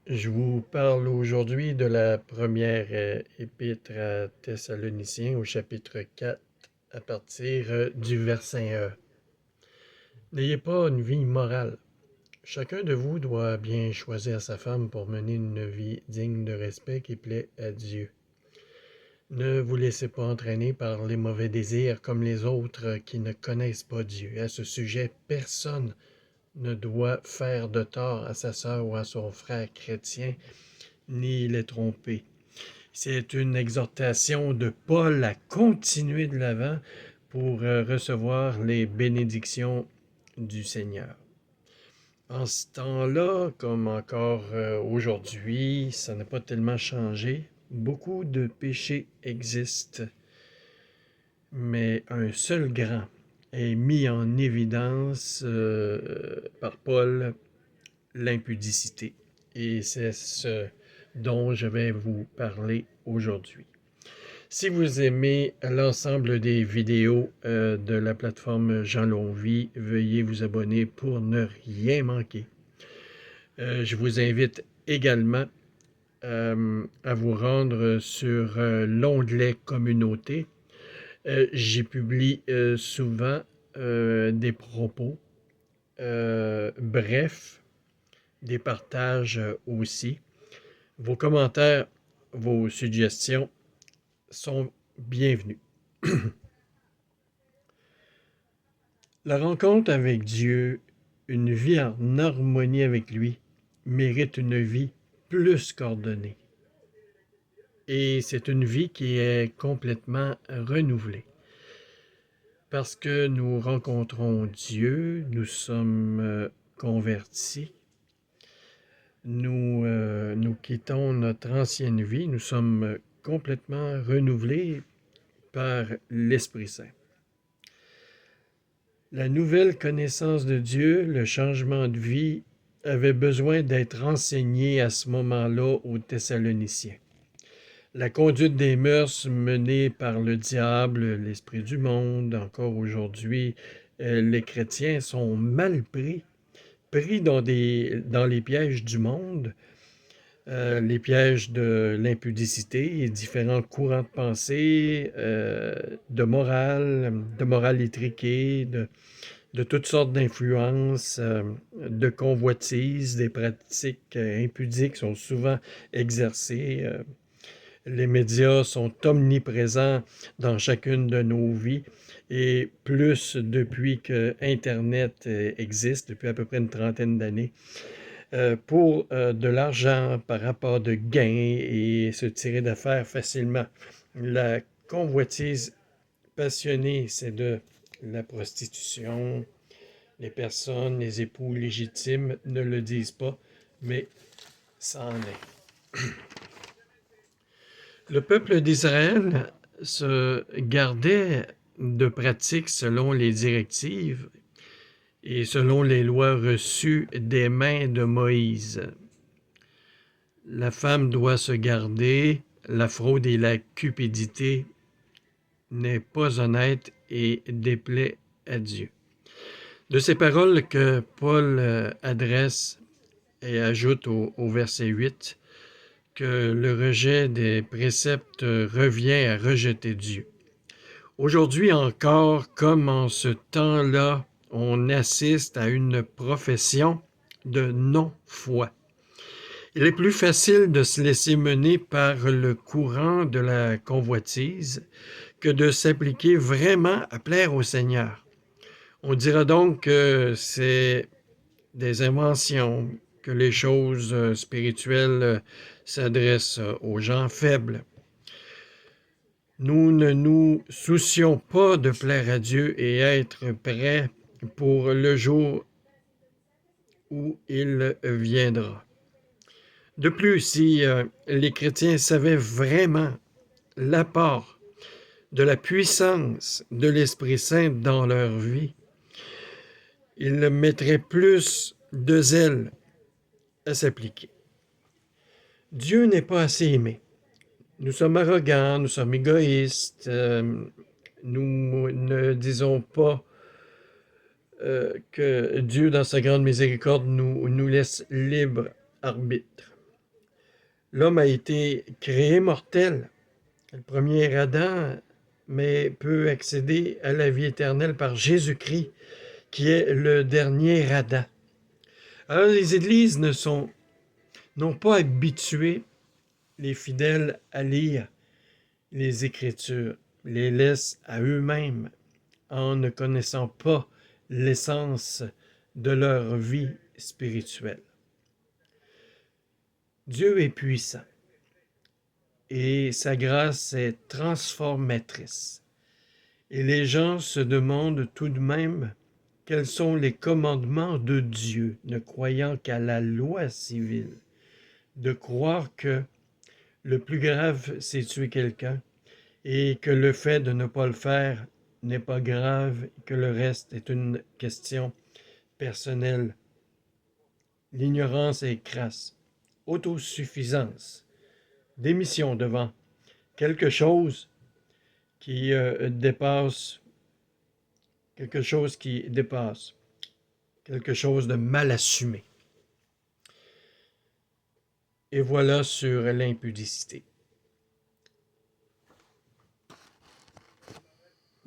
Je vous parle aujourd'hui de la première épître à Thessaloniciens au chapitre 4 à partir du verset 1. N'ayez pas une vie immorale. Chacun de vous doit bien choisir sa femme pour mener une vie digne de respect qui plaît à Dieu. Ne vous laissez pas entraîner par les mauvais désirs comme les autres qui ne connaissent pas Dieu. À ce sujet, personne ne doit faire de tort à sa sœur ou à son frère chrétien, ni les tromper. C'est une exhortation de Paul à continuer de l'avant pour recevoir les bénédictions du Seigneur. En ce temps-là, comme encore aujourd'hui, ça n'a pas tellement changé. Beaucoup de péchés existent, mais un seul grand est mis en évidence par Paul, l'impudicité. Et c'est ce dont je vais vous parler aujourd'hui. Si vous aimez l'ensemble des vidéos de la plateforme Jean Lonvie, veuillez vous abonner pour ne rien manquer. Je vous invite également à vous rendre sur l'onglet Communauté. J'y publie souvent des propos, bref, des partages aussi. Vos commentaires, vos suggestions sont bienvenus. La rencontre avec Dieu, une vie en harmonie avec lui, mérite une vie plus qu'ordonnée. Et c'est une vie qui est complètement renouvelée. Parce que nous rencontrons Dieu, nous sommes convertis, nous quittons notre ancienne vie, nous sommes complètement renouvelés par l'Esprit Saint. La nouvelle connaissance de Dieu, le changement de vie, avait besoin d'être enseigné à ce moment-là aux Thessaloniciens. La conduite des mœurs menée par le diable, l'esprit du monde, encore aujourd'hui, les chrétiens sont mal pris dans les pièges du monde, les pièges de l'impudicité et différents courants de pensée, de morale étriquée, de toutes sortes d'influences, de convoitises, des pratiques impudiques sont souvent exercées. Les médias sont omniprésents dans chacune de nos vies et plus depuis que Internet existe, depuis à peu près une trentaine d'années, pour de l'argent par rapport de gains et se tirer d'affaire facilement. La convoitise passionnée, c'est de la prostitution. Les personnes, les époux légitimes ne le disent pas, mais ça en est. Le peuple d'Israël se gardait de pratiques selon les directives et selon les lois reçues des mains de Moïse. La femme doit se garder, la fraude et la cupidité n'est pas honnête et déplaît à Dieu. De ces paroles que Paul adresse et ajoute au verset 8, que le rejet des préceptes revient à rejeter Dieu. Aujourd'hui encore, comme en ce temps-là, on assiste à une profession de non-foi. Il est plus facile de se laisser mener par le courant de la convoitise que de s'appliquer vraiment à plaire au Seigneur. On dira donc que c'est des inventions, que les choses spirituelles s'adressent aux gens faibles. Nous ne nous soucions pas de plaire à Dieu et être prêts pour le jour où il viendra. De plus, si les chrétiens savaient vraiment l'apport de la puissance de l'Esprit Saint dans leur vie, ils mettraient plus de zèle à s'appliquer. Dieu n'est pas assez aimé. Nous sommes arrogants, nous sommes égoïstes, nous ne disons pas que Dieu, dans sa grande miséricorde, nous laisse libre arbitre. L'homme a été créé mortel, le premier Adam, mais peut accéder à la vie éternelle par Jésus-Christ, qui est le dernier Adam. Alors les églises n'ont pas habitué les fidèles à lire les Écritures, les laissent à eux-mêmes en ne connaissant pas l'essence de leur vie spirituelle. Dieu est puissant et sa grâce est transformatrice. Et les gens se demandent tout de même quels sont les commandements de Dieu, ne croyant qu'à la loi civile, de croire que le plus grave, c'est tuer quelqu'un, et que le fait de ne pas le faire n'est pas grave, que le reste est une question personnelle. L'ignorance est crasse. Autosuffisance. Démission devant quelque chose qui dépasse, quelque chose qui dépasse, quelque chose de mal assumé. Et voilà sur l'impudicité.